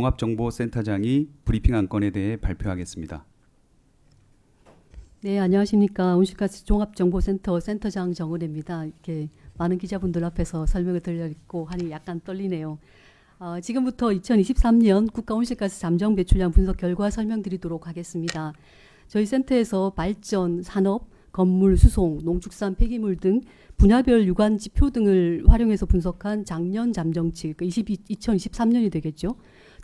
종합정보센터장이 브리핑 안건에 대해 발표하겠습니다. 네, 안녕하십니까. 온실가스 종합정보센터 센터장 정은혜입니다. 이렇게 많은 기자분들 앞에서 설명을 드리고 하니 약간 떨리네요. 지금부터 2023년 국가온실가스 잠정 배출량 분석 결과 설명드리도록 하겠습니다. 저희 센터에서 발전, 산업, 건물, 수송, 농축산 폐기물 등 분야별 유관 지표 등을 활용해서 분석한 작년 잠정치, 2023년이 되겠죠.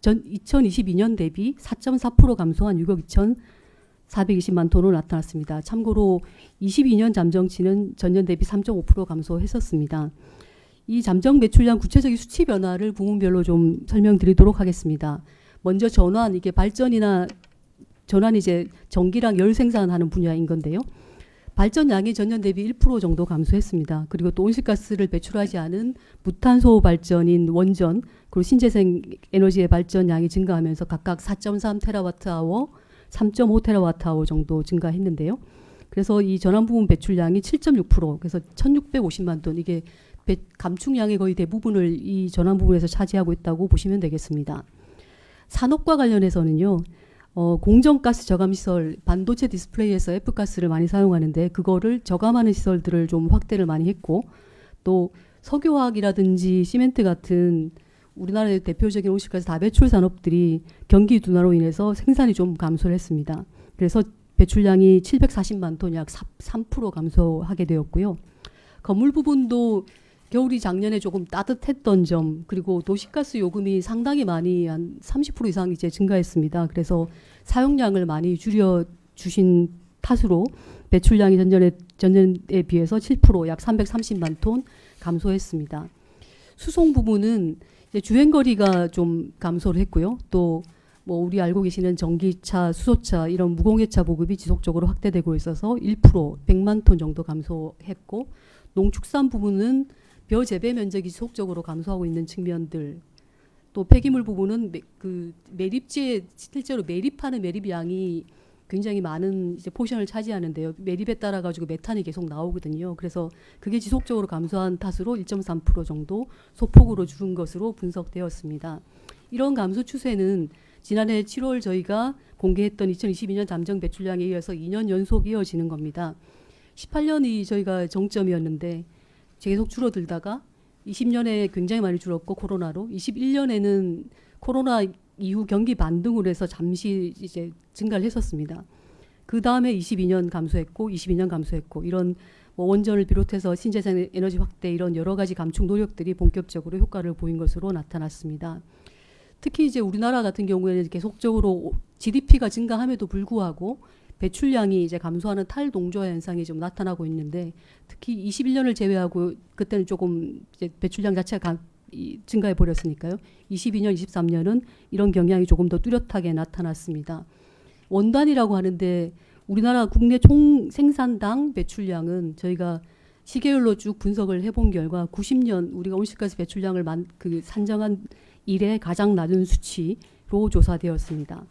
2022년 대비 4.4% 감소한 6억 2,420만 톤으로 나타났습니다. 참고로 22년 잠정치는 전년 대비 3.5% 감소했었습니다. 이 잠정 배출량 구체적인 수치 변화를 부문별로 좀 설명드리도록 하겠습니다. 먼저 전환, 이게 발전이나 전환이 이제 전기랑 열 생산하는 분야인 건데요. 발전량이 전년 대비 1% 정도 감소했습니다. 그리고 또 온실가스를 배출하지 않은 무탄소 발전인 원전, 그리고 신재생 에너지의 발전량이 증가하면서 각각 4.3TWh, 3.5TWh 정도 증가했는데요. 그래서 이 전환 부분 배출량이 7.6%, 그래서 1,650만 톤, 이게 감축량의 거의 대부분을 이 전환 부분에서 차지하고 있다고 보시면 되겠습니다. 산업과 관련해서는요. 공정가스 저감시설, 반도체 디스플레이에서 F가스를 많이 사용하는데 그거를 저감하는 시설들을 좀 확대를 많이 했고, 또 석유화학이라든지 시멘트 같은 우리나라의 대표적인 온실가스 다배출 산업들이 경기 둔화로 인해서 생산이 좀 감소를 했습니다. 그래서 배출량이 740만 톤, 약 3% 감소하게 되었고요. 건물 부분도 겨울이 작년에 조금 따뜻했던 점, 그리고 도시가스 요금이 상당히 많이 한 30% 이상 이제 증가했습니다. 그래서 사용량을 많이 줄여 주신 탓으로 배출량이 전년에 비해서 7%, 약 330만 톤 감소했습니다. 수송 부분은 이제 주행거리가 좀 감소를 했고요. 또 뭐 우리 알고 계시는 전기차, 수소차 이런 무공해차 보급이 지속적으로 확대되고 있어서 1%, 100만 톤 정도 감소했고, 농축산 부분은 벼 재배 면적이 지속적으로 감소하고 있는 측면들, 또 폐기물 부분은 그 매립지에 실제로 매립하는 매립량이 굉장히 많은 이제 포션을 차지하는데요. 매립에 따라 가지고 메탄이 계속 나오거든요. 그래서 그게 지속적으로 감소한 탓으로 1.3% 정도 소폭으로 줄은 것으로 분석되었습니다. 이런 감소 추세는 지난해 7월 저희가 공개했던 2022년 잠정 배출량에 이어서 2년 연속 이어지는 겁니다. 18년이 저희가 정점이었는데 계속 줄어들다가 20년에 굉장히 많이 줄었고 코로나로, 21년에는 코로나 이후 경기 반등으로 해서 잠시 이제 증가를 했었습니다. 그 다음에 22년 감소했고 22년 감소했고, 이런 뭐 원전을 비롯해서 신재생 에너지 확대 이런 여러 가지 감축 노력들이 본격적으로 효과를 보인 것으로 나타났습니다. 특히 이제 우리나라 같은 경우에는 계속적으로 GDP가 증가함에도 불구하고 배출량이 이제 감소하는 탈동조화 현상이 좀 나타나고 있는데, 특히 21년을 제외하고 그때는 조금 이제 배출량 자체가 증가해 버렸으니까요. 22년, 23년은 이런 경향이 조금 더 뚜렷하게 나타났습니다. 원단이라고 하는데 우리나라 국내 총 생산당 배출량은 저희가 시계열로 쭉 분석을 해본 결과 90년 우리가 온실가스 배출량을 산정한 이래 가장 낮은 수치로 조사되었습니다.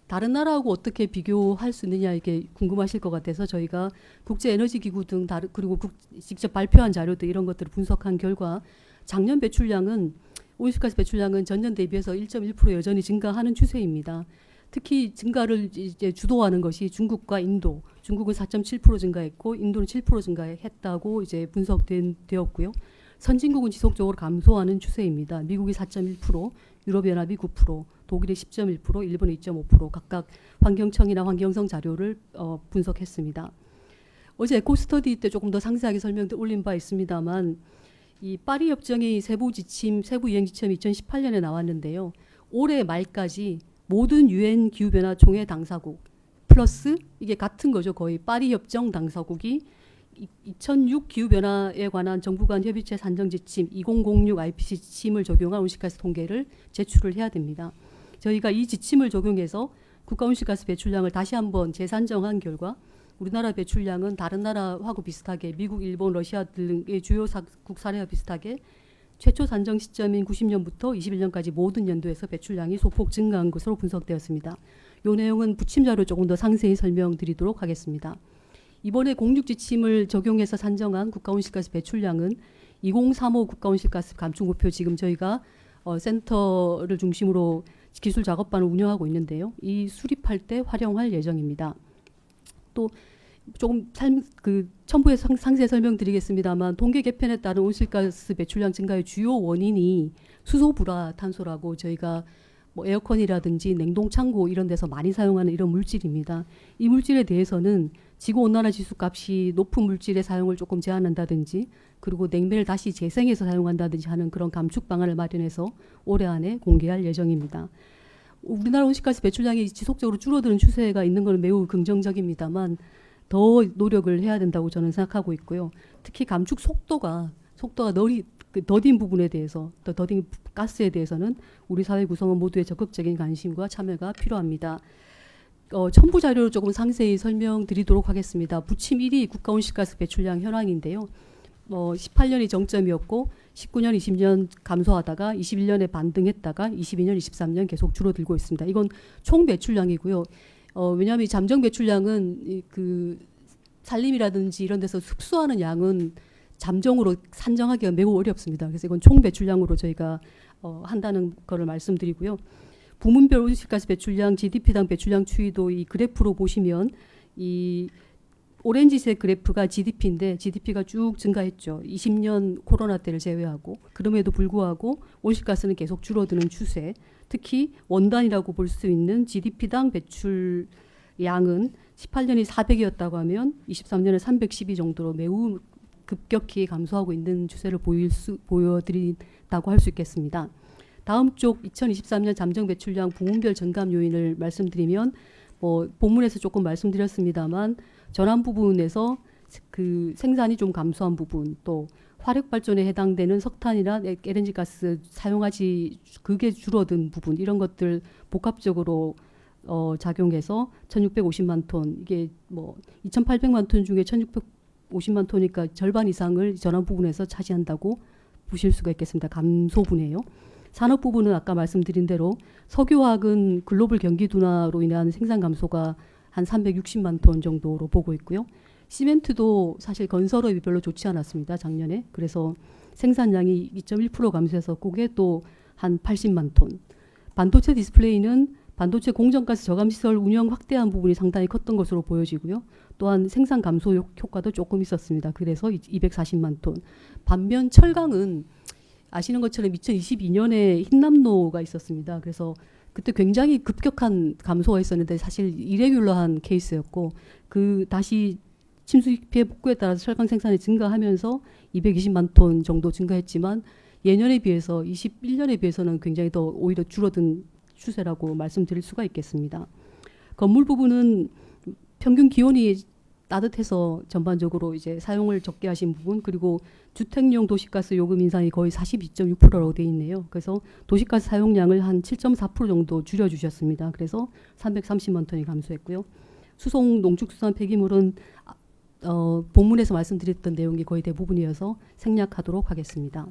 다른 나라하고 어떻게 비교할 수 있느냐 이게 궁금하실 것 같아서 저희가 국제에너지기구 등 그리고 직접 발표한 자료들 이런 것들을 분석한 결과 작년 배출량은 온실가스 배출량은 전년 대비해서 1.1% 여전히 증가하는 추세입니다. 특히 증가를 이제 주도하는 것이 중국과 인도. 중국은 4.7% 증가했고 인도는 7% 증가했다고 이제 분석되었고요. 선진국은 지속적으로 감소하는 추세입니다. 미국이 4.1%, 유럽연합이 9%, 독일이 10.1%, 일본이 2.5% 각각 환경청이나 환경성 자료를 분석했습니다. 어제 에코스터디 때 조금 더 상세하게 설명 올린 바 있습니다만, 이 파리 협정의 세부 이행 지침이 2018년에 나왔는데요. 올해 말까지 모든 유엔 기후변화 총회 당사국 플러스 이게 같은 거죠. 거의 파리 협정 당사국이 2006 기후변화에 관한 정부 간 협의체 산정 지침 2006 IPC 지침을 적용한 온실가스 통계를 제출을 해야 됩니다. 저희가 이 지침을 적용해서 국가 온실가스 배출량을 다시 한번 재산정한 결과 우리나라 배출량은 다른 나라하고 비슷하게 미국, 일본, 러시아 등의 주요 국 사례와 비슷하게 최초 산정 시점인 90년부터 21년까지 모든 연도에서 배출량이 소폭 증가한 것으로 분석되었습니다. 이 내용은 부침자로 조금 더 상세히 설명드리도록 하겠습니다. 이번에 공육 지침을 적용해서 산정한 국가온실가스 배출량은 2035 국가온실가스 감축 목표, 지금 저희가 센터를 중심으로 기술 작업반을 운영하고 있는데요. 이 수립할 때 활용할 예정입니다. 또 조금 첨부에 상세 설명드리겠습니다만 통계 개편에 따른 온실가스 배출량 증가의 주요 원인이 수소불화탄소라고 저희가 뭐 에어컨이라든지 냉동창고 이런 데서 많이 사용하는 이런 물질입니다. 이 물질에 대해서는 지구온난화 지수값이 높은 물질의 사용을 조금 제한한다든지 그리고 냉매를 다시 재생해서 사용한다든지 하는 그런 감축 방안을 마련해서 올해 안에 공개할 예정입니다. 우리나라 온실가스 배출량이 지속적으로 줄어드는 추세가 있는 것은 매우 긍정적입니다만 더 노력을 해야 된다고 저는 생각하고 있고요. 특히 감축 속도가 더딘 부분에 대해서 더딘 가스에 대해서는 우리 사회 구성원 모두의 적극적인 관심과 참여가 필요합니다. 첨부 자료로 조금 상세히 설명드리도록 하겠습니다. 부침 1위 국가온실가스 배출량 현황인데요. 18년이 정점이었고 19년, 20년 감소하다가 21년에 반등했다가 22년, 23년 계속 줄어들고 있습니다. 이건 총 배출량이고요. 왜냐하면 이 잠정 배출량은 그 산림이라든지 이런 데서 흡수하는 양은 잠정으로 산정하기가 매우 어렵습니다. 그래서 이건 총 배출량으로 저희가 한다는 거를 말씀드리고요. 부문별 온실가스 배출량, GDP당 배출량 추이도 이 그래프로 보시면 이 오렌지색 그래프가 GDP인데 GDP가 쭉 증가했죠. 20년 코로나 때를 제외하고. 그럼에도 불구하고 온실가스는 계속 줄어드는 추세. 특히 원단이라고 볼 수 있는 GDP당 배출량은 18년이 400이었다고 하면 23년에 312 정도로 매우 급격히 감소하고 있는 추세를 보여드린다고 할 수 있겠습니다. 다음 쪽 2023년 잠정 배출량 부문별 증감 요인을 말씀드리면 본문에서 조금 말씀드렸습니다만 전환 부분에서 그 생산이 좀 감소한 부분 또 화력 발전에 해당되는 석탄이나 LNG 가스 사용하지 그게 줄어든 부분 이런 것들 복합적으로 작용해서 1,650만 톤 이게 2,800만 톤 중에 1,650만 톤이니까 절반 이상을 전환 부분에서 차지한다고 보실 수가 있겠습니다. 감소분이에요. 산업 부분은 아까 말씀드린 대로 석유화학은 글로벌 경기 둔화로 인한 생산 감소가 한 360만 톤 정도로 보고 있고요. 시멘트도 사실 건설업이 별로 좋지 않았습니다. 작년에. 그래서 생산량이 2.1% 감소해서 그게 또 한 80만 톤. 반도체 디스플레이는 반도체 공정가스 저감시설 운영 확대한 부분이 상당히 컸던 것으로 보여지고요. 또한 생산 감소 효과도 조금 있었습니다. 그래서 240만 ton. 반면 철강은 아시는 것처럼 2022년에 흰남노가 있었습니다. 그래서 그때 굉장히 급격한 감소가 있었는데 사실 이레귤러한 케이스였고 그 다시 침수 피해 복구에 따라서 철강 생산이 증가하면서 220만 톤 정도 증가했지만 예년에 비해서 21년에 비해서는 굉장히 더 오히려 줄어든 추세라고 말씀드릴 수가 있겠습니다. 건물 부분은 평균 기온이 따뜻해서 전반적으로 이제 사용을 적게 하신 부분 그리고 주택용 도시가스 요금 인상이 거의 42.6%라고 돼 있네요. 그래서 도시가스 사용량을 한 7.4% 정도 줄여주셨습니다. 그래서 330만 톤이 감소했고요. 수송 농축수산 폐기물은 본문에서 말씀드렸던 내용이 거의 대부분이어서 생략하도록 하겠습니다.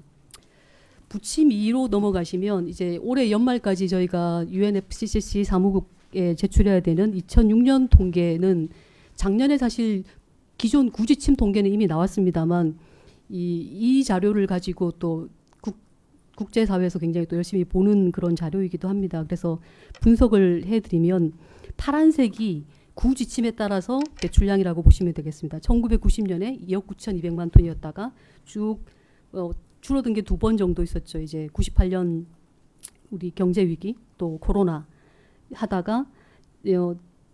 부침 2로 넘어가시면 이제 올해 연말까지 저희가 UNFCCC 사무국에 제출해야 되는 2006년 통계는 작년에 사실 기존 구지침 통계는 이미 나왔습니다만 이 자료를 가지고 또 국제사회에서 굉장히 또 열심히 보는 그런 자료이기도 합니다. 그래서 분석을 해드리면 파란색이 구지침에 따라서 배출량이라고 보시면 되겠습니다. 1990년에 2억 9,200만 톤이었다가 쭉 줄어든 게 2번 정도 있었죠. 이제 98년 우리 경제 위기 또 코로나 하다가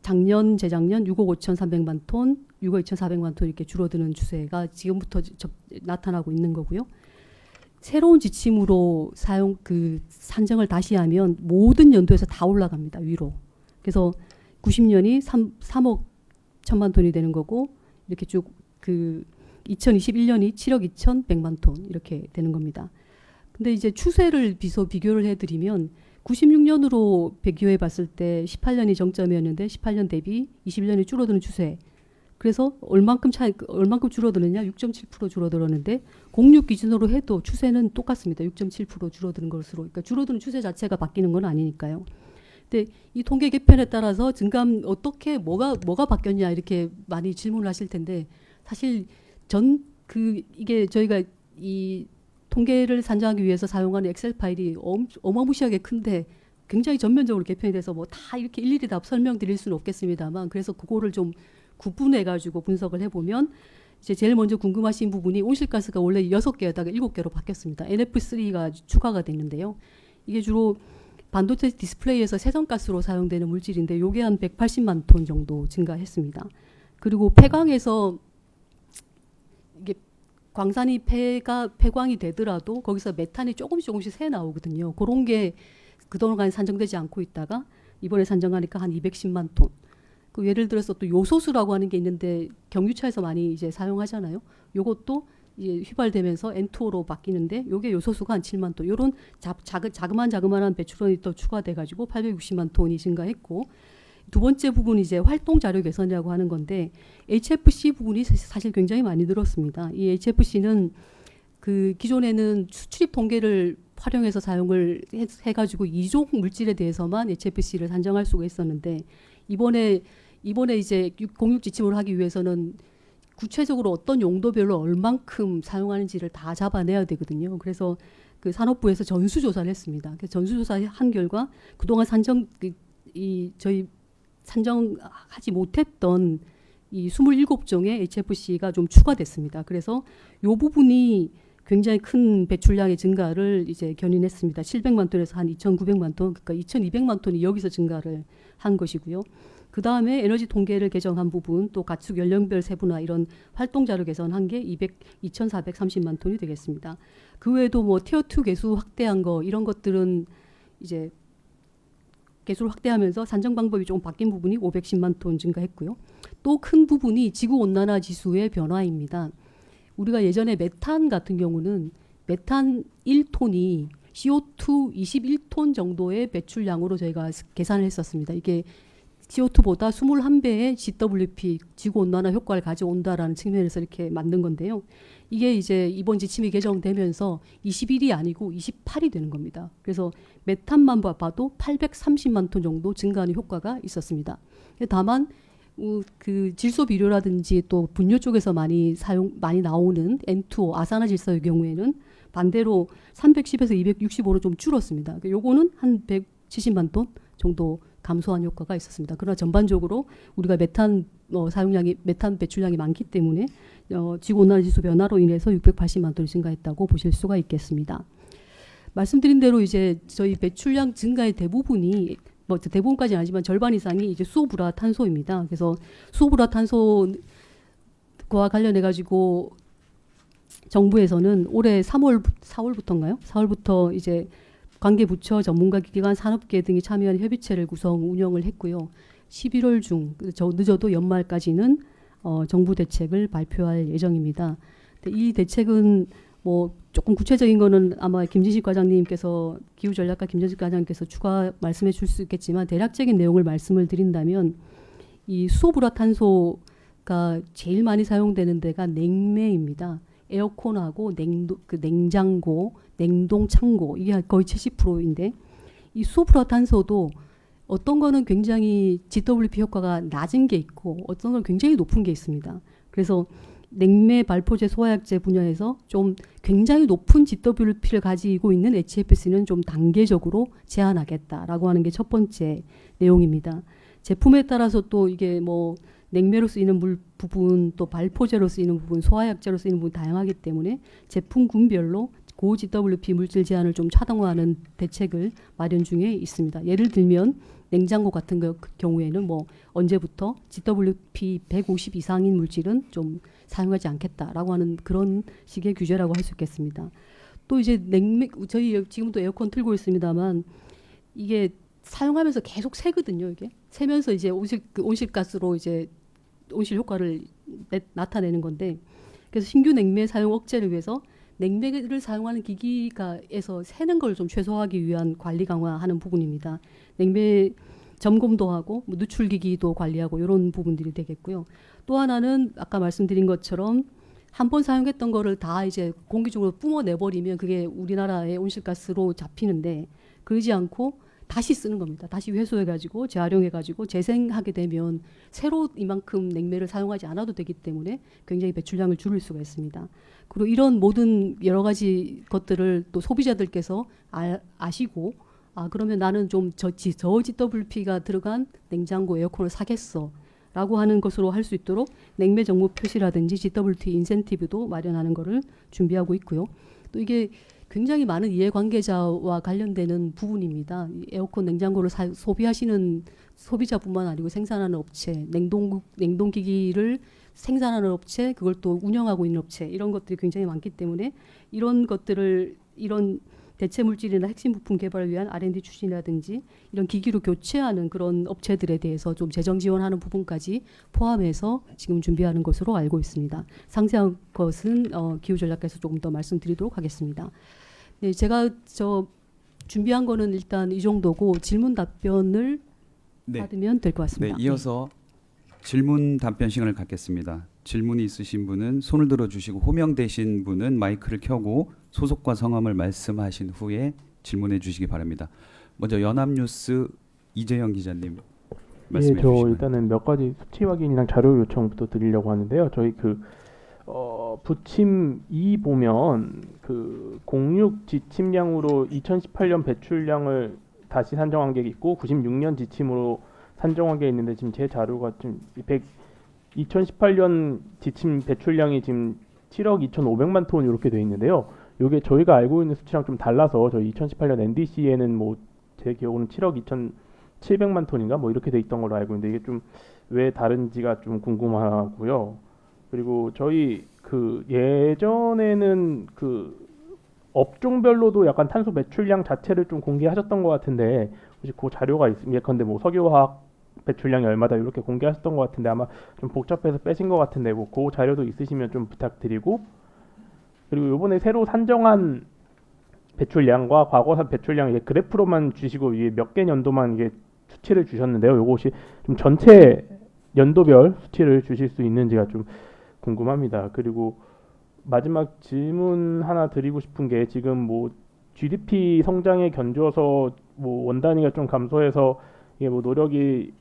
작년 재작년 6억 5,300만 톤, 6억 2,400만 톤 이렇게 줄어드는 추세가 지금부터 나타나고 있는 거고요. 새로운 지침으로 산정을 다시 하면 모든 연도에서 다 올라갑니다. 위로. 그래서 90년이 3억 1,000만 톤이 되는 거고 이렇게 쭉 2021년이 7억 2,100만 톤 이렇게 되는 겁니다. 근데 이제 추세를 비교를 해드리면 96년으로 비교해 봤을 때 18년이 정점이었는데 18년 대비 21년이 줄어드는 추세. 그래서 얼만큼 줄어드느냐? 6.7% 줄어들었는데 06 기준으로 해도 추세는 똑같습니다. 6.7% 줄어드는 것으로. 그러니까 줄어드는 추세 자체가 바뀌는 건 아니니까요. 근데 이 통계 개편에 따라서 증감 어떻게 뭐가 바뀌었냐 이렇게 많이 질문을 하실 텐데 사실 이게 저희가 이 통계를 산정하기 위해서 사용하는 엑셀 파일이 어마무시하게 큰데 굉장히 전면적으로 개편이 돼서 뭐 다 이렇게 일일이 다 설명드릴 수는 없겠습니다만, 그래서 그거를 좀 구분해 가지고 분석을 해보면 이제 제일 먼저 궁금하신 부분이 온실가스가 원래 6개였다가 7개로 바뀌었습니다. NF3가 추가가 됐는데요. 이게 주로 반도체 디스플레이에서 세정가스로 사용되는 물질인데 요게 한 180만 톤 정도 증가했습니다. 그리고 폐광에서 이게 광산이 폐광이 되더라도 거기서 메탄이 조금씩 새 나오거든요. 그런 게 그동안 산정되지 않고 있다가 이번에 산정하니까 한 210만 톤. 그 예를 들어서 또 요소수라고 하는 게 있는데 경유차에서 많이 이제 사용하잖아요. 요것도 이제 휘발되면서 N2O로 바뀌는데 요게 요소수가 한 7만 톤. 요런 자그마한 배출원이 또 추가돼 가지고 860만 톤이 증가했고, 두 번째 부분이 이제 활동 자료 개선이라고 하는 건데 HFC 부분이 사실 굉장히 많이 늘었습니다. 이 HFC는 그 기존에는 수출입 통계를 활용해서 사용을 해가지고 이종 물질에 대해서만 HFC를 산정할 수가 있었는데 이번에 이제 06 지침을 하기 위해서는 구체적으로 어떤 용도별로 얼만큼 사용하는지를 다 잡아내야 되거든요. 그래서 그 산업부에서 전수조사를 했습니다. 그래서 전수조사한 결과 그동안 저희 산정하지 못했던 이 27종의 HFC가 좀 추가됐습니다. 그래서 이 부분이 굉장히 큰 배출량의 증가를 이제 견인했습니다. 700만 톤에서 한 2,900만 톤, 그러니까 2,200만 톤이 여기서 증가를 한 것이고요. 그 다음에 에너지 통계를 개정한 부분, 또 가축 연령별 세분화 이런 활동자료 개선한 게 2,430만 톤이 되겠습니다. 그 외에도 뭐 티어2 개수 확대한 거 이런 것들은 이제 개수를 확대하면서 산정 방법이 조금 바뀐 부분이 510만 톤 증가했고요. 또 큰 부분이 지구온난화 지수의 변화입니다. 우리가 예전에 메탄 같은 경우는 메탄 1톤이 CO2 21톤 정도의 배출량으로 저희가 계산을 했었습니다. 이게 CO2보다 21배의 GWP, 지구온난화 효과를 가져온다라는 측면에서 이렇게 만든 건데요. 이게 이제 이번 지침이 개정되면서 21이 아니고 28이 되는 겁니다. 그래서 메탄만 봐도 830만 톤 정도 증가하는 효과가 있었습니다. 다만 그 질소 비료라든지 또 분뇨 쪽에서 많이 나오는 N2O 아산화 질소의 경우에는 반대로 310에서 265로 좀 줄었습니다. 요거는 한 170만 톤 정도 감소한 효과가 있었습니다. 그러나 전반적으로 우리가 메탄 배출량이 많기 때문에 지구온난화 지수 변화로 인해서 680만 톤이 증가했다고 보실 수가 있겠습니다. 말씀드린 대로 이제 저희 배출량 증가의 대부분이 뭐 대부분까지는 아니지만 절반 이상이 이제 수소불화탄소입니다. 그래서 수소불화탄소와 관련해 가지고 정부에서는 올해 4월부터인가요? 4월부터 이제 관계 부처, 전문가 기관, 산업계 등이 참여한 협의체를 구성 운영을 했고요. 11월 중 늦어도 연말까지는 정부 대책을 발표할 예정입니다. 근데 이 대책은 뭐 조금 구체적인 거는 아마 김진식 과장님께서 기후전략가 김진식 과장님께서 추가 말씀해 줄 수 있겠지만 대략적인 내용을 말씀을 드린다면 이 수소불화탄소가 제일 많이 사용되는 데가 냉매입니다. 에어컨하고 냉장고, 냉동창고 이게 거의 70%인데 이 수소불화탄소도 어떤 거는 굉장히 GWP 효과가 낮은 게 있고 어떤 건 굉장히 높은 게 있습니다. 그래서 냉매 발포제 소화약제 분야에서 좀 굉장히 높은 GWP를 가지고 있는 HFC는 좀 단계적으로 제한하겠다라고 하는 게 첫 번째 내용입니다. 제품에 따라서 또 이게 뭐 냉매로 쓰이는 부분, 또 발포제로 쓰이는 부분, 소화약제로 쓰이는 부분 다양하기 때문에 제품군별로 고 GWP 물질 제한을 좀 차등화하는 대책을 마련 중에 있습니다. 예를 들면 냉장고 같은 경우에는 뭐 언제부터 GWP 150 이상인 물질은 좀 사용하지 않겠다라고 하는 그런 식의 규제라고 할 수 있겠습니다. 또 이제 저희 지금도 에어컨 틀고 있습니다만 이게 사용하면서 계속 새거든요. 이게 새면서 이제 온실가스로 이제 온실 효과를 나타내는 건데, 그래서 신규 냉매 사용 억제를 위해서 냉매를 사용하는 기기가에서 새는 걸 좀 최소화하기 위한 관리 강화하는 부분입니다. 냉매 점검도 하고 뭐 누출기기도 관리하고 이런 부분들이 되겠고요. 또 하나는 아까 말씀드린 것처럼 한 번 사용했던 거를 다 이제 공기 중으로 뿜어내버리면 그게 우리나라의 온실가스로 잡히는데 그러지 않고 다시 쓰는 겁니다. 다시 회수해가지고 재활용해가지고 재생하게 되면 새로 이만큼 냉매를 사용하지 않아도 되기 때문에 굉장히 배출량을 줄일 수가 있습니다. 그리고 이런 모든 여러 가지 것들을 또 소비자들께서 아시고 아 그러면 나는 좀 저 GWP가 들어간 냉장고 에어컨을 사겠어라고 하는 것으로 할 수 있도록 냉매 정보 표시라든지 GWP 인센티브도 마련하는 것을 준비하고 있고요. 또 이게 굉장히 많은 이해관계자와 관련되는 부분입니다. 이 에어컨 냉장고를 소비하시는 소비자뿐만 아니고 생산하는 업체, 냉동기기를 생산하는 업체, 그걸 또 운영하고 있는 업체 이런 것들이 굉장히 많기 때문에 이런 것들을 이런 대체 물질이나 핵심 부품 개발을 위한 R&D 추진이라든지 이런 기기로 교체하는 그런 업체들에 대해서 좀 재정 지원하는 부분까지 포함해서 지금 준비하는 것으로 알고 있습니다. 상세한 것은 기후전략과에서 조금 더 말씀드리도록 하겠습니다. 네, 제가 준비한 거는 일단 이 정도고 질문 답변을 네. 받으면 될 것 같습니다. 네, 이어서 질문 답변 시간을 갖겠습니다. 질문이 있으신 분은 손을 들어주시고 호명되신 분은 마이크를 켜고 소속과 성함을 말씀하신 후에 질문해 주시기 바랍니다. 먼저 연합뉴스 이재영 기자님 말씀해 저 주시면. 일단은 몇 가지 수치 확인이랑 자료 요청부터 드리려고 하는데요. 저희 부침 2 보면 그 공육 지침량으로 2018년 배출량을 다시 산정한 게 있고 96년 지침으로 산정한 게 있는데 지금 제 자료가 좀 2018년 지침 배출량이 지금 7억 2,500만 톤 이렇게 돼 있는데요. 이게 저희가 알고 있는 수치랑 좀 달라서 저희 2018년 NDC에는 뭐 제 기억으로는 7억 2,700만 톤인가 뭐 이렇게 돼 있던 걸로 알고 있는데 이게 좀 왜 다른지가 좀 궁금하고요. 그리고 저희 그 예전에는 그 업종별로도 약간 탄소 배출량 자체를 좀 공개하셨던 것 같은데 혹시 그 자료가 있으면 예컨대 뭐 석유화학 배출량이 얼마다 이렇게 공개하셨던 것 같은데 아마 좀 복잡해서 빼신 것 같은데 뭐 그 자료도 있으시면 좀 부탁드리고 그리고 이번에 새로 산정한 배출량과 과거 배출량 이게 그래프로만 주시고 이게 몇 개 연도만 이게 수치를 주셨는데요. 이것이 좀 전체 연도별 수치를 주실 수 있는지가 좀 궁금합니다. 그리고 마지막 질문 하나 드리고 싶은 게 지금 뭐 GDP 성장에 견줘서 뭐 원단위가 좀 감소해서 이게 뭐 노력이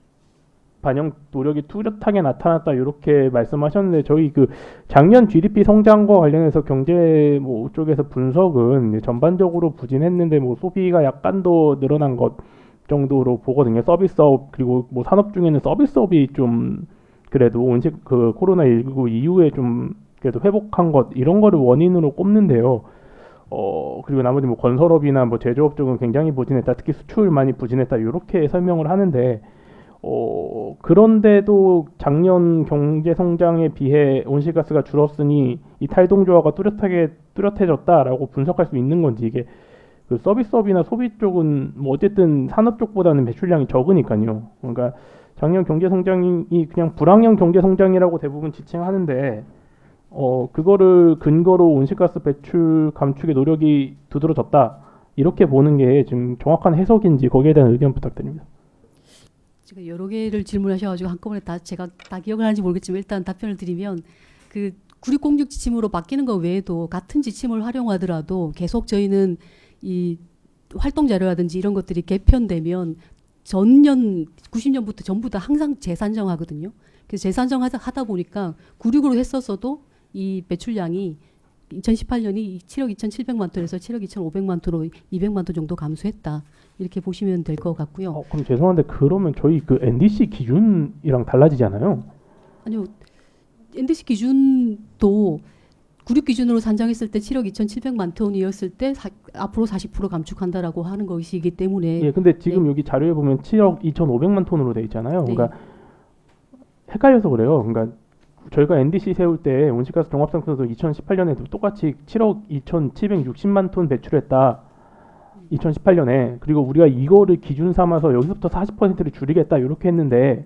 뚜렷하게 나타났다 이렇게 말씀하셨는데 저희 그 작년 GDP 성장과 관련해서 경제 뭐 쪽에서 분석은 전반적으로 부진했는데 뭐 소비가 약간 더 늘어난 것 정도로 보거든요. 서비스업 그리고 뭐 산업 중에는 서비스업이 좀 그래도 그 코로나19 이후에 좀 그래도 회복한 것 이런 거를 원인으로 꼽는데요. 그리고 나머지 뭐 건설업이나 뭐 제조업 쪽은 굉장히 부진했다. 특히 수출 많이 부진했다. 이렇게 설명을 하는데 그런데도 작년 경제 성장에 비해 온실가스가 줄었으니 이 탈동조화가 뚜렷해졌다라고 분석할 수 있는 건지 이게 그 서비스업이나 소비 쪽은 뭐 어쨌든 산업 쪽보다는 배출량이 적으니까요. 그러니까 작년 경제 성장이 그냥 불황형 경제 성장이라고 대부분 지칭하는데 그거를 근거로 온실가스 배출 감축에 노력이 두드러졌다 이렇게 보는 게 지금 정확한 해석인지 거기에 대한 의견 부탁드립니다. 제가 여러 개를 질문하셔가지고 한꺼번에 제가 다 기억을 하는지 모르겠지만 일단 답변을 드리면 그 9606 지침으로 바뀌는 것 외에도 같은 지침을 활용하더라도 계속 저희는 이 활동 자료라든지 이런 것들이 개편되면 전년 90년부터 전부 다 항상 재산정하거든요. 그래서 재산정하다 보니까 96으로 했었어도 이 배출량이 2018년이 7억 2,700만 톤에서 7억 2,500만 톤으로 200만 톤 정도 감소했다. 이렇게 보시면 될 것 같고요. 그럼 죄송한데 그러면 저희 그 NDC 기준이랑 달라지잖아요. 아니요. NDC 기준도 96 기준으로 산정했을 때 7억 2,700만 톤이었을 때 앞으로 40% 감축한다라고 하는 것이기 때문에 예, 근데 지금 여기 자료에 보면 7억 2,500만 톤으로 돼 있잖아요. 네. 그러니까 헷갈려서 그래요. 그러니까 저희가 NDC 세울 때 온실가스 종합상표도 2018년에도 똑같이 7억 2,760만 톤 배출했다. 2018년에. 그리고 우리가 이거를 기준 삼아서 여기서부터 40%를 줄이겠다 이렇게 했는데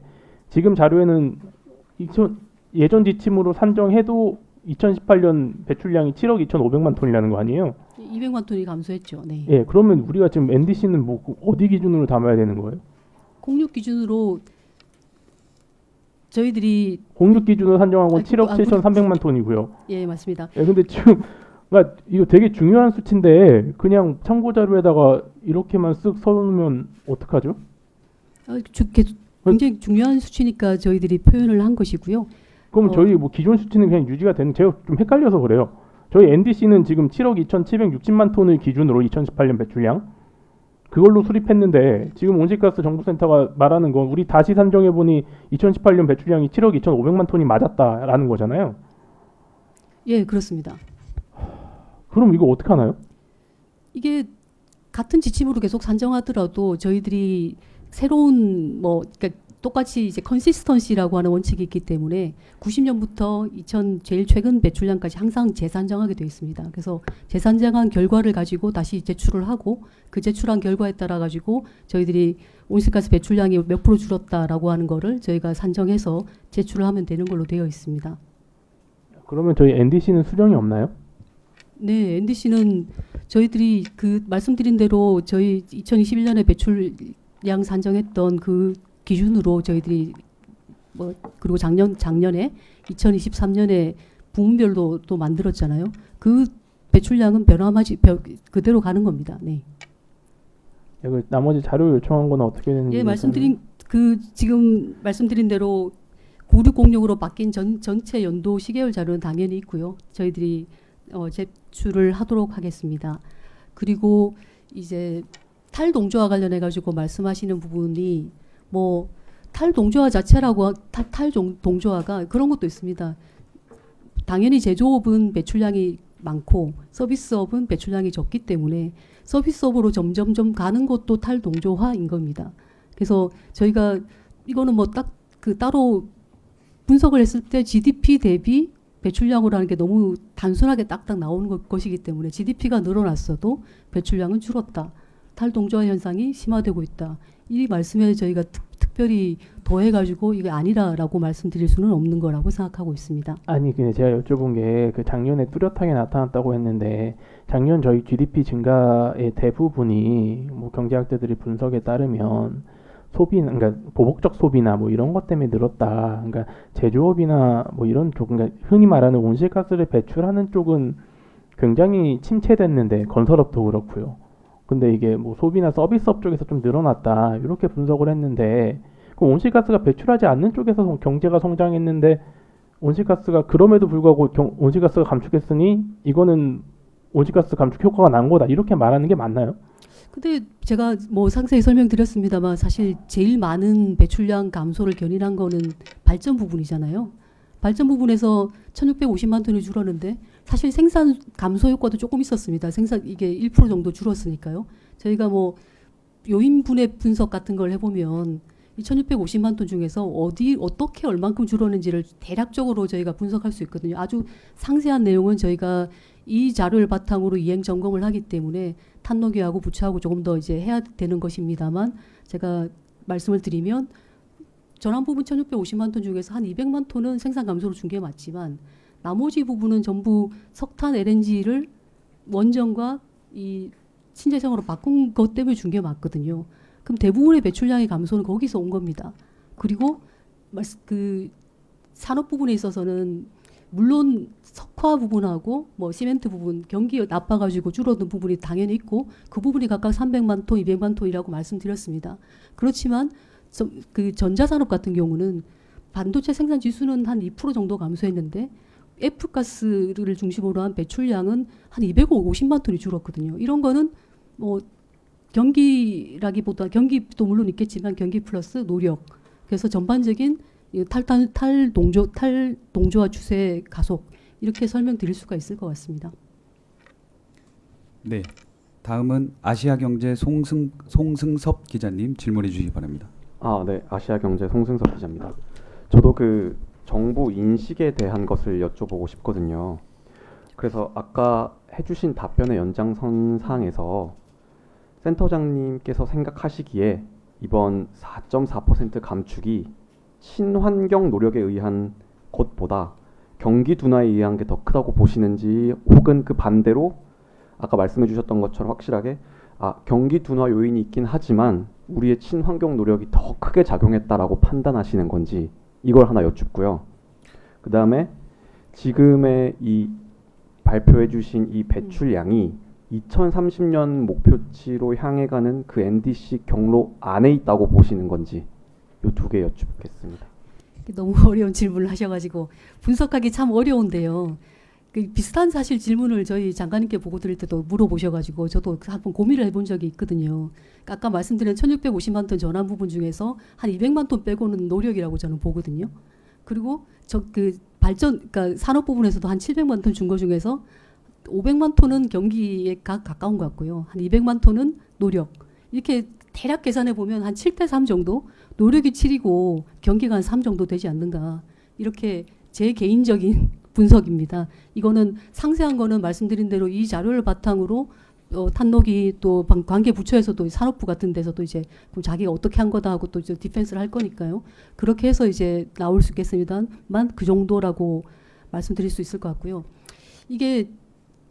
지금 자료에는 예전 지침으로 산정해도 2018년 배출량이 7억 2,500만 톤이라는 거 아니에요? 200만 톤이 감소했죠. 네. 예, 그러면 우리가 지금 NDC는 뭐 어디 기준으로 담아야 되는 거예요? 공육 기준으로 저희들이 공육 기준으로 산정한 건 7억 7,300만 톤이고요. 예, 맞습니다. 예, 근데 지금 그러니까 이거 되게 중요한 수치인데 그냥 참고 자료에다가 이렇게만 쓱 써놓으면 어떡하죠? 굉장히 중요한 수치니까 저희들이 표현을 한 것이고요. 그럼 저희 뭐 기존 수치는 그냥 유지가 되는 제가 좀 헷갈려서 그래요. 저희 NDC는 지금 7억 2,760만 톤을 기준으로 2018년 배출량 그걸로 수립했는데 지금 온실가스 정보센터가 말하는 건 우리 다시 산정해 보니 2018년 배출량이 7억 2,500만 톤이 맞았다라는 거잖아요. 예, 그렇습니다. 그럼 이거 어떻게 하나요? 이게 같은 지침으로 계속 산정하더라도 저희들이 새로운 그러니까 똑같이 이제 컨시스턴시라고 하는 원칙이 있기 때문에 90년부터 제일 최근 배출량까지 항상 재산정하게 되어 있습니다. 그래서 재산정한 결과를 가지고 다시 제출을 하고 그 제출한 결과에 따라 가지고 저희들이 온실가스 배출량이 몇 프로 줄었다라고 하는 거를 저희가 산정해서 제출을 하면 되는 걸로 되어 있습니다. 그러면 저희 NDC는 수정이 없나요? 네, NDC는 저희들이 그 말씀드린 대로 저희 2021년에 배출량 산정했던 그 기준으로 저희들이 그리고 작년에 2023년에 부문별로 또 만들었잖아요. 그 배출량은 그대로 가는 겁니다. 네. 그 나머지 자료 요청한 건 어떻게 되는지. 예, 지금 말씀드린 대로 9606으로 바뀐 전체 연도 시계열 자료는 당연히 있고요. 저희들이 제출을 하도록 하겠습니다. 그리고 이제 탈동조화 관련해 가지고 말씀하시는 부분이 탈동조화 자체라고 탈동조화가 그런 것도 있습니다. 당연히 제조업은 배출량이 많고 서비스업은 배출량이 적기 때문에 서비스업으로 점점점 가는 것도 탈동조화인 겁니다. 그래서 저희가 이거는 따로 분석을 했을 때 GDP 대비 배출량으로 하는 게 너무 단순하게 딱딱 나오는 것이기 때문에 GDP가 늘어났어도 배출량은 줄었다. 탈동조화 현상이 심화되고 있다. 이 말씀에 저희가 특별히 더해가지고 이게 아니라라고 말씀드릴 수는 없는 거라고 생각하고 있습니다. 아니, 근데 제가 여쭤본 게 그 작년에 뚜렷하게 나타났다고 했는데 작년 저희 GDP 증가의 대부분이 경제학자들이 분석에 따르면 그러니까 보복적 소비나 이런 것 때문에 늘었다. 그러니까 제조업이나 이런 쪽, 그러니까 흔히 말하는 온실가스를 배출하는 쪽은 굉장히 침체됐는데 건설업도 그렇고요. 근데 이게 소비나 서비스업 쪽에서 좀 늘어났다. 이렇게 분석을 했는데 그 온실가스가 배출하지 않는 쪽에서 경제가 성장했는데 온실가스가 그럼에도 불구하고 온실가스가 감축했으니 이거는 온실가스 감축 효과가 난 거다. 이렇게 말하는 게 맞나요? 근데 제가 상세히 설명드렸습니다만 사실 제일 많은 배출량 감소를 견인한 거는 발전 부분이잖아요. 발전 부분에서 1650만 톤이 줄었는데 사실 생산 감소 효과도 조금 있었습니다. 이게 1% 정도 줄었으니까요. 저희가 요인 분해 분석 같은 걸 해보면 2650만 톤 중에서 어떻게 얼만큼 줄었는지를 대략적으로 저희가 분석할 수 있거든요. 아주 상세한 내용은 저희가 이 자료를 바탕으로 이행 점검을 하기 때문에 탄노기하고 부처하고 조금 더 이제 해야 되는 것입니다만 제가 말씀을 드리면 전환 부분 1650만 톤 중에서 한 200만 톤은 생산 감소로 준 게 맞지만 나머지 부분은 전부 석탄 LNG를 원전과 이 신재생으로 바꾼 것 때문에 준 게 맞거든요. 그럼 대부분의 배출량의 감소는 거기서 온 겁니다. 그리고 그 산업 부분에 있어서는 물론 석화 부분하고 시멘트 부분 경기 나빠가지고 줄어든 부분이 당연히 있고 그 부분이 각각 300만 톤, 200만 톤이라고 말씀드렸습니다. 그렇지만 그 전자산업 같은 경우는 반도체 생산 지수는 한 2% 정도 감소했는데 F가스를 중심으로 한 배출량은 한 250만 톤이 줄었거든요. 이런 거는 경기라기보다 경기도 물론 있겠지만 경기 플러스 노력. 그래서 전반적인 탈동조화 추세 가속 이렇게 설명드릴 수가 있을 것 같습니다. 네, 다음은 아시아경제 송승섭 기자님 질문해 주시기 바랍니다. 네, 아시아경제 송승섭 기자입니다. 저도 그 정부 인식에 대한 것을 여쭤보고 싶거든요. 그래서 아까 해주신 답변의 연장선상에서 센터장님께서 생각하시기에 이번 4.4% 감축이 친환경 노력에 의한 것보다 경기 둔화에 의한 게 더 크다고 보시는지, 혹은 그 반대로 아까 말씀해 주셨던 것처럼 확실하게 경기 둔화 요인이 있긴 하지만 우리의 친환경 노력이 더 크게 작용했다라고 판단하시는 건지, 이걸 하나 여쭙고요. 그 다음에 지금의 이 발표해 주신 이 배출량이 2030년 목표치로 향해 가는 그 NDC 경로 안에 있다고 보시는 건지, 이 두 개 여쭙겠습니다. 너무 어려운 질문을 하셔가지고 분석하기 참 어려운데요. 그 비슷한 사실 질문을 저희 장관님께 보고 드릴 때도 물어보셔가지고 저도 한번 고민을 해본 적이 있거든요. 그러니까 아까 말씀드린 1650만 톤 전환 부분 중에서 한 200만 톤 빼고는 노력이라고 저는 보거든요. 그리고 저 그 발전, 그러니까 산업 부분에서도 한 700만 톤 준 거 중에서 500만 톤은 경기에 가까운 것 같고요. 한 200만 톤은 노력. 이렇게 대략 계산해 보면 한 7대 3 정도? 노력이 7이고 경기가 한 3 정도 되지 않는가. 이렇게 제 개인적인 분석입니다. 이거는 상세한 거는 말씀드린 대로 이 자료를 바탕으로 탄노기 또 관계 부처에서도 산업부 같은 데서도 이제 그럼 자기가 어떻게 한 거다 하고 또 이제 디펜스를 할 거니까요. 그렇게 해서 이제 나올 수 있겠습니다만 그 정도라고 말씀드릴 수 있을 것 같고요. 이게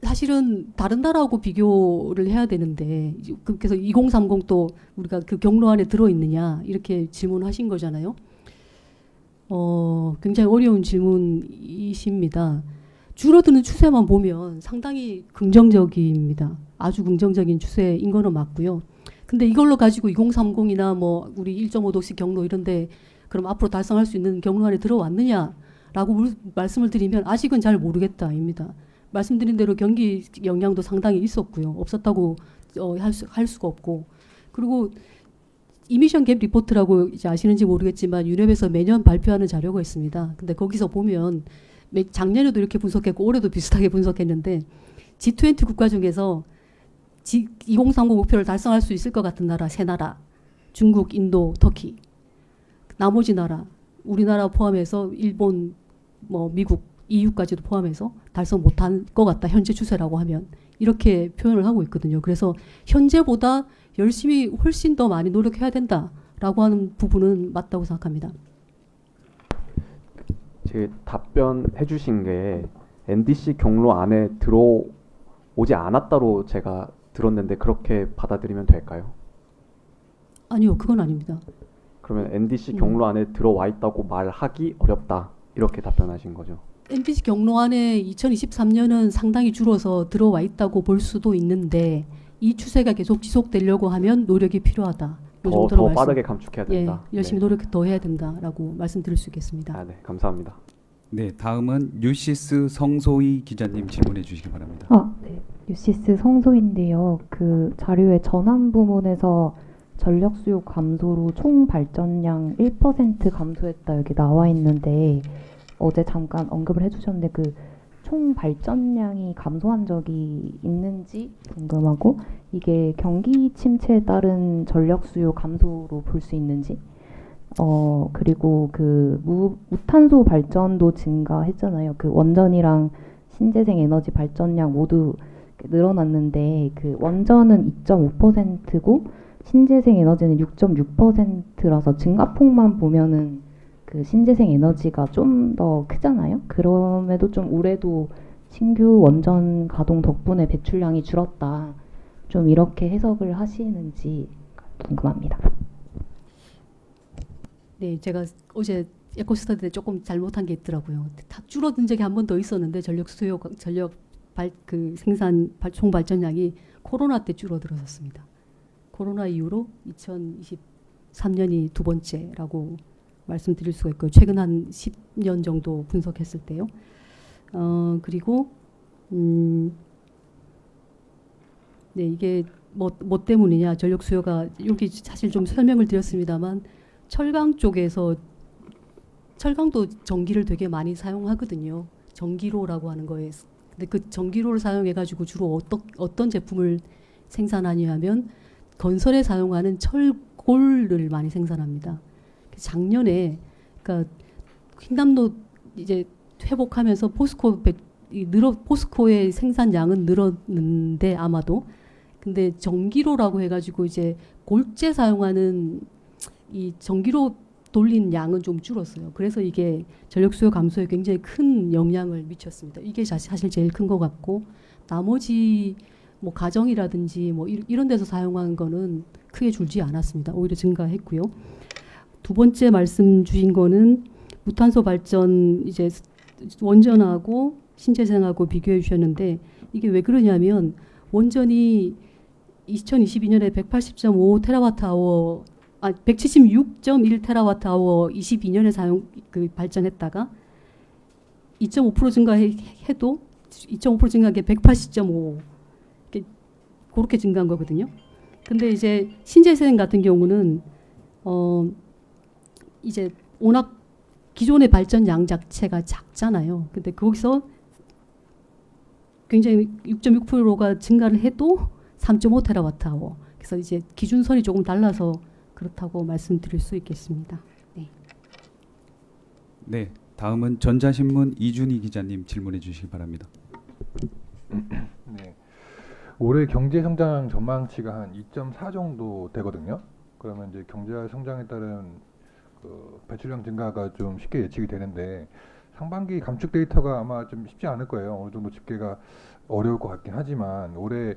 사실은 다른 나라하고 비교를 해야 되는데 그래서 2030 또 우리가 그 경로 안에 들어있느냐 이렇게 질문하신 거잖아요. 굉장히 어려운 질문이십니다. 줄어드는 추세만 보면 상당히 긍정적입니다. 아주 긍정적인 추세인 거는 맞고요. 근데 이걸로 가지고 2030이나 뭐 우리 1.5도씩 경로 이런데 그럼 앞으로 달성할 수 있는 경로 안에 들어왔느냐라고 말씀을 드리면 아직은 잘 모르겠다입니다. 말씀드린 대로 경기 영향도 상당히 있었고요. 없었다고 할 수가 없고. 그리고 이미션 갭 리포트라고 이제 아시는지 모르겠지만 유럽에서 매년 발표하는 자료가 있습니다. 근데 거기서 보면 작년에도 이렇게 분석했고 올해도 비슷하게 분석했는데 G20 국가 중에서 2030 목표를 달성할 수 있을 것 같은 나라 3나라. 중국, 인도, 터키. 나머지 나라, 우리나라 포함해서 일본, 뭐 미국, EU까지도 포함해서 달성 못한 것 같다. 현재 추세라고 하면. 이렇게 표현을 하고 있거든요. 그래서 현재보다 열심히 훨씬 더 많이 노력해야 된다라고 하는 부분은 맞다고 생각합니다. 제 답변해 주신 게 NDC 경로 안에 들어오지 않았다로 제가 들었는데 그렇게 받아들이면 될까요? 아니요. 그건 아닙니다. 그러면 NDC 경로 안에 들어와 있다고 말하기 어렵다. 이렇게 답변하신 거죠. NDC 경로 안에 2023년은 상당히 줄어서 들어와 있다고 볼 수도 있는데 이 추세가 계속 지속되려고 하면 노력이 필요하다. 더 빠르게 감축해야 된다. 열심히 네. 노력 더 해야 된다라고 말씀드릴 수 있겠습니다. 네, 감사합니다. 네, 다음은 뉴시스 성소희 기자님 질문해 주시기 바랍니다. 네. 뉴시스 성소인데요. 그 자료의 전환 부문에서 전력 수요 감소로 총 발전량 1% 감소했다 여기 나와 있는데 어제 잠깐 언급을 해주셨는데 그 총 발전량이 감소한 적이 있는지 궁금하고 이게 경기 침체에 따른 전력 수요 감소로 볼 수 있는지 그리고 그 무탄소 발전도 증가했잖아요. 그 원전이랑 신재생 에너지 발전량 모두 늘어났는데 그 원전은 2.5%고 신재생 에너지는 6.6%라서 증가폭만 보면은 그 신재생 에너지가 좀 더 크잖아요. 그럼에도 좀 올해도 신규 원전 가동 덕분에 배출량이 줄었다. 좀 이렇게 해석을 하시는지 궁금합니다. 네, 제가 어제 에코스터디 때 조금 잘못한 게 있더라고요. 다 줄어든 적이 한 번 더 있었는데 전력 수요, 생산 총 발전량이 코로나 때 줄어들었습니다. 코로나 이후로 2023년이 두 번째라고 말씀드릴 수가 있고요. 최근 한 10년 정도 분석했을 때요. 그리고 네, 이게 뭐 때문이냐? 전력 수요가 여기 사실 좀 설명을 드렸습니다만 철강 쪽에서 철강도 전기를 되게 많이 사용하거든요. 전기로라고 하는 거에. 근데 그 전기로를 사용해 가지고 주로 어떤 제품을 생산하냐 하면 건설에 사용하는 철골을 많이 생산합니다. 작년에 그러니까 횡담로 이제 회복하면서 포스코의 생산량은 늘었는데 아마도 근데 전기로라고 해가지고 이제 골재 사용하는 이 전기로 돌린 양은 좀 줄었어요. 그래서 이게 전력 수요 감소에 굉장히 큰 영향을 미쳤습니다. 이게 사실 제일 큰 것 같고 나머지 뭐 가정이라든지 뭐 이런 데서 사용한 거는 크게 줄지 않았습니다. 오히려 증가했고요. 두 번째 말씀 주신 거는 무탄소 발전 이제 원전하고 신재생하고 비교해 주셨는데 이게 왜 그러냐면 원전이 2022년에 180.5 테라와트아워 176.1 테라와트아워 22년에 발전했다가 2.5% 증가해도 2.5% 증가한 게 180.5 그렇게 증가한 거거든요. 근데 이제 신재생 같은 경우는 이제 워낙 기존의 발전량 자체가 작잖아요. 근데 거기서 굉장히 6.6%가 증가를 해도 3.5테라와트아워. 그래서 이제 기준선이 조금 달라서 그렇다고 말씀드릴 수 있겠습니다. 네. 네, 다음은 전자신문 이준희 기자님 질문해 주시기 바랍니다. 네. 올해 경제 성장 전망치가 한 2.4 정도 되거든요. 그러면 이제 경제 성장에 따른 그 배출량 증가가 좀 쉽게 예측이 되는데 상반기 감축 데이터가 아마 좀 쉽지 않을 거예요. 어느 정도 집계가 어려울 것 같긴 하지만 올해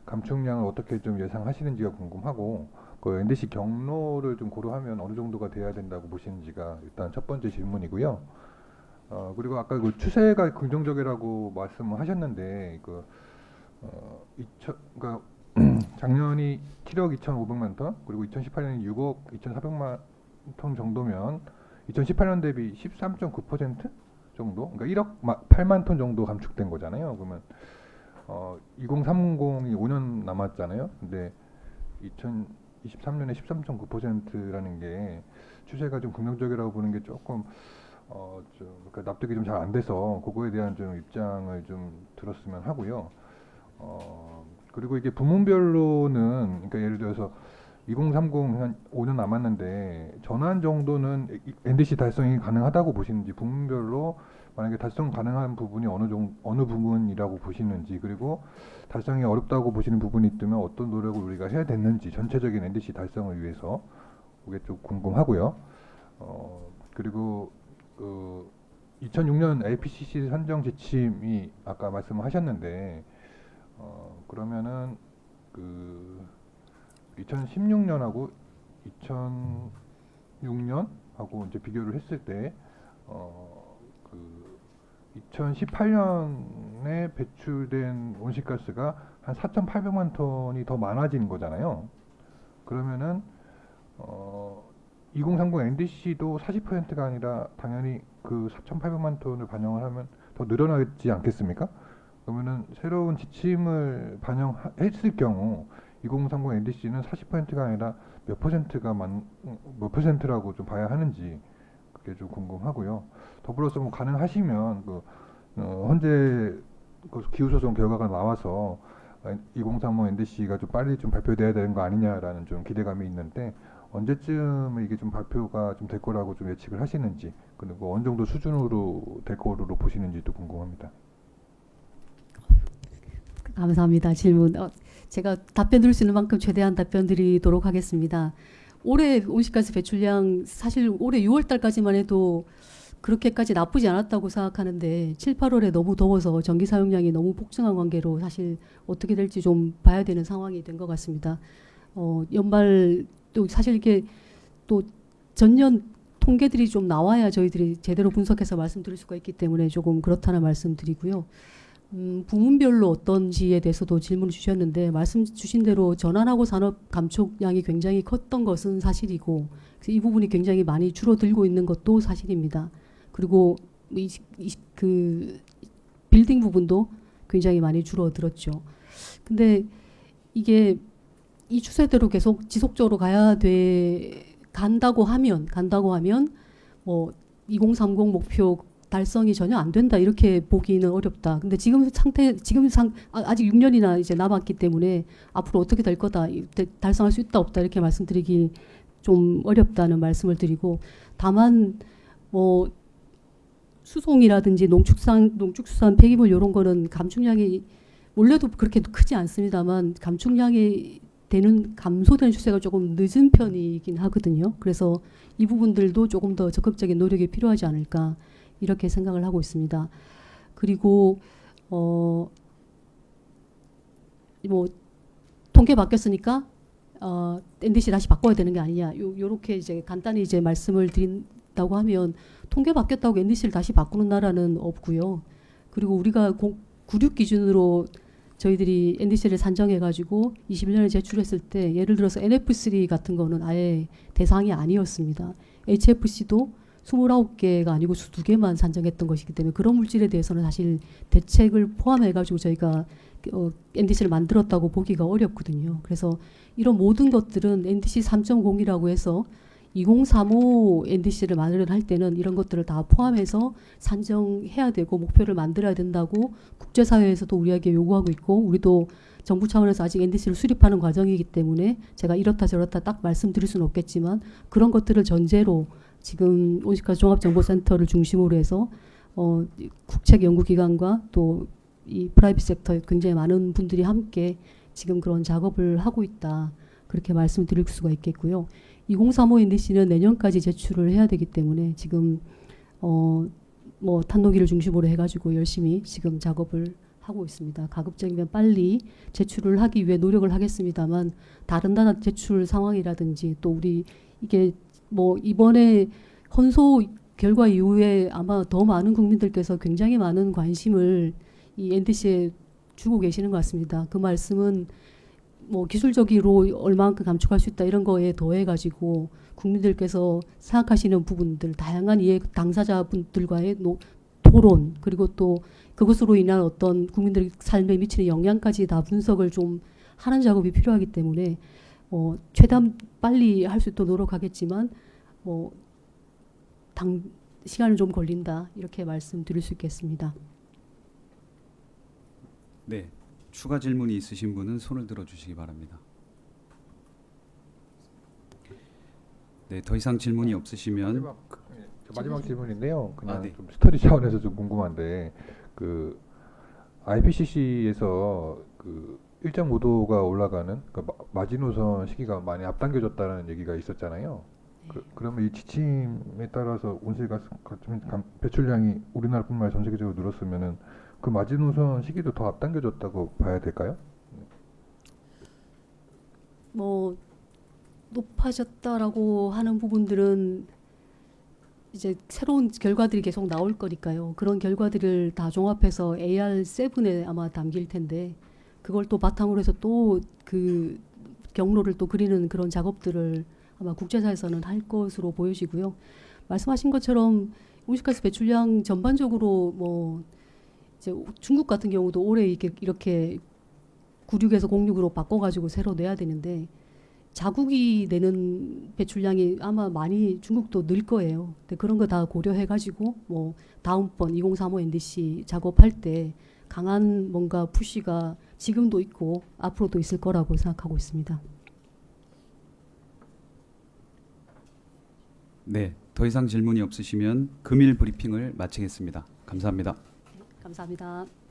감축량을 어떻게 좀 예상하시는지가 궁금하고 그 NDC 경로를 좀 고려하면 어느 정도가 돼야 된다고 보시는지가 일단 첫 번째 질문이고요. 그리고 아까 그 추세가 긍정적이라고 말씀을 하셨는데 그러니까 작년이 7억 2,500만 톤 그리고 2018년이 6억 2,400만 톤 정도면 2018년 대비 13.9% 정도, 그러니까 1억 8만 톤 정도 감축된 거잖아요. 그러면 2030이 5년 남았잖아요. 근데 2023년에 13.9%라는 게 추세가 좀 긍정적이라고 보는 게 조금 좀 그러니까 납득이 좀 잘 안 돼서 그거에 대한 좀 입장을 좀 들었으면 하고요. 그리고 이게 부문별로는 그러니까 예를 들어서 2030 한 5년 남았는데 전환 정도는 NDC 달성이 가능하다고 보시는지 부문별로 만약에 달성 가능한 부분이 어느 부분이라고 보시는지 그리고 달성이 어렵다고 보시는 부분이 있다면 어떤 노력을 우리가 해야 됐는지 전체적인 NDC 달성을 위해서 그게 좀 궁금하고요. 그리고 2006년 IPCC 선정 지침이 아까 말씀하셨는데 그러면은 2016년하고 2006년하고 이제 비교를 했을 때 2018년에 배출된 온실가스가 한 4,800만 톤이 더 많아진 거잖아요. 그러면은 2030 NDC도 40%가 아니라 당연히 그 4,800만 톤을 반영을 하면 더 늘어나지 않겠습니까? 그러면은 새로운 지침을 반영했을 경우 2030 NDC는 40%가 아니라 몇 퍼센트라고 좀 봐야 하는지 그게 좀 궁금하고요. 더불어서 뭐 가능하시면 현재 기후소송 결과가 나와서 2030 NDC가 좀 빨리 좀 발표돼야 되는 거 아니냐라는 좀 기대감이 있는데 언제쯤 이게 좀 발표가 좀 될 거라고 좀 예측을 하시는지 그리고 어느 정도 수준으로 될 거로 보시는지도 궁금합니다. 감사합니다. 질문. 제가 답변 드릴 수 있는 만큼 최대한 답변 드리도록 하겠습니다. 올해 온실가스 배출량 사실 올해 6월 달까지만 해도 그렇게까지 나쁘지 않았다고 생각하는데 7, 8월에 너무 더워서 전기 사용량이 너무 폭증한 관계로 사실 어떻게 될지 좀 봐야 되는 상황이 된 것 같습니다. 연말 또 사실 이게 또 전년 통계들이 좀 나와야 저희들이 제대로 분석해서 말씀드릴 수가 있기 때문에 조금 그렇다는 말씀드리고요. 부문별로 어떤지에 대해서도 질문을 주셨는데 말씀 주신 대로 전환하고 산업 감축량이 굉장히 컸던 것은 사실이고 그래서 이 부분이 굉장히 많이 줄어들고 있는 것도 사실입니다. 그리고 그 빌딩 부분도 굉장히 많이 줄어들었죠. 근데 이게 이 추세대로 계속 지속적으로 간다고 하면 뭐 2030 목표 달성이 전혀 안 된다 이렇게 보기는 어렵다. 근데 아직 6년이나 이제 남았기 때문에 앞으로 어떻게 될 거다, 달성할 수 있다 없다 이렇게 말씀드리기 좀 어렵다는 말씀을 드리고 다만 뭐 수송이라든지 농축수산 폐기물 이런 거는 감축량이 원래도 그렇게 크지 않습니다만 감축량이 감소되는 추세가 조금 늦은 편이긴 하거든요. 그래서 이 부분들도 조금 더 적극적인 노력이 필요하지 않을까 이렇게 생각을 하고 있습니다. 그리고 뭐 통계 바뀌었으니까 NDC 다시 바꿔야 되는 게 아니냐 요렇게 이제 간단히 이제 말씀을 드린다고 하면 통계 바뀌었다고 NDC를 다시 바꾸는 나라는 없고요. 그리고 우리가 96 기준으로 저희들이 NDC를 산정해가지고 21년에 제출했을 때 예를 들어서 NF3 같은 거는 아예 대상이 아니었습니다. HFC도 29개가 아니고 22개만 산정했던 것이기 때문에 그런 물질에 대해서는 사실 대책을 포함해가지고 저희가 NDC를 만들었다고 보기가 어렵거든요. 그래서 이런 모든 것들은 NDC 3.0이라고 해서 2035 NDC를 마련할 때는 이런 것들을 다 포함해서 산정해야 되고 목표를 만들어야 된다고 국제사회에서도 우리에게 요구하고 있고 우리도 정부 차원에서 아직 NDC를 수립하는 과정이기 때문에 제가 이렇다 저렇다 딱 말씀드릴 수는 없겠지만 그런 것들을 전제로 지금 온실가스 종합정보센터를 중심으로 해서 국책 연구기관과 또 이 프라이빗 섹터 굉장히 많은 분들이 함께 지금 그런 작업을 하고 있다. 그렇게 말씀드릴 수가 있겠고요. 2035 NDC는 내년까지 제출을 해야 되기 때문에 지금 뭐 탄노기를 중심으로 해가지고 열심히 지금 작업을 하고 있습니다. 가급적이면 빨리 제출을 하기 위해 노력을 하겠습니다만 다른 나라 제출 상황이라든지 또 우리 이게 뭐 이번에 헌소 결과 이후에 아마 더 많은 국민들께서 굉장히 많은 관심을 이 NDC에 주고 계시는 것 같습니다. 그 말씀은 뭐 기술적으로 얼마만큼 감축할 수 있다 이런 거에 더해 가지고 국민들께서 생각하시는 부분들 다양한 이해 당사자분들과의 토론 그리고 또 그것으로 인한 어떤 국민들의 삶에 미치는 영향까지 다 분석을 좀 하는 작업이 필요하기 때문에 최대한 빨리 할 수 있도록 노력하겠지만 시간은 좀 걸린다 이렇게 말씀드릴 수 있겠습니다. 네, 추가 질문이 있으신 분은 손을 들어주시기 바랍니다. 네, 더 이상 질문이 없으시면 마지막 질문인데요. 그냥 네. 좀 스터디 차원에서 좀 궁금한데 그 IPCC에서 그 1.5도가 올라가는 그 마지노선 시기가 많이 앞당겨졌다는 얘기가 있었잖아요. 그러면 이 지침에 따라서 온실가스 배출량이 우리나라뿐만 아니라 전 세계적으로 늘었으면은 그 마지노선 시기도 더 앞당겨졌다고 봐야 될까요? 뭐 높아졌다라고 하는 부분들은 이제 새로운 결과들이 계속 나올 거니까요. 그런 결과들을 다 종합해서 AR7에 아마 담길 텐데 그걸 또 바탕으로 해서 또 그 경로를 또 그리는 그런 작업들을 아마 국제사에서는 할 것으로 보여지고요. 말씀하신 것처럼 온실가스 배출량 전반적으로 뭐 이제 중국 같은 경우도 올해 이렇게 96에서 06으로 바꿔가지고 새로 내야 되는데 자국이 내는 배출량이 아마 많이 중국도 늘 거예요. 근데 그런 거 다 고려해가지고 뭐 다음번 2035 NDC 작업할 때 강한 뭔가 푸시가 지금도 있고 앞으로도 있을 거라고 생각하고 있습니다. 네, 더 이상 질문이 없으시면 금일 브리핑을 마치겠습니다. 감사합니다. 감사합니다.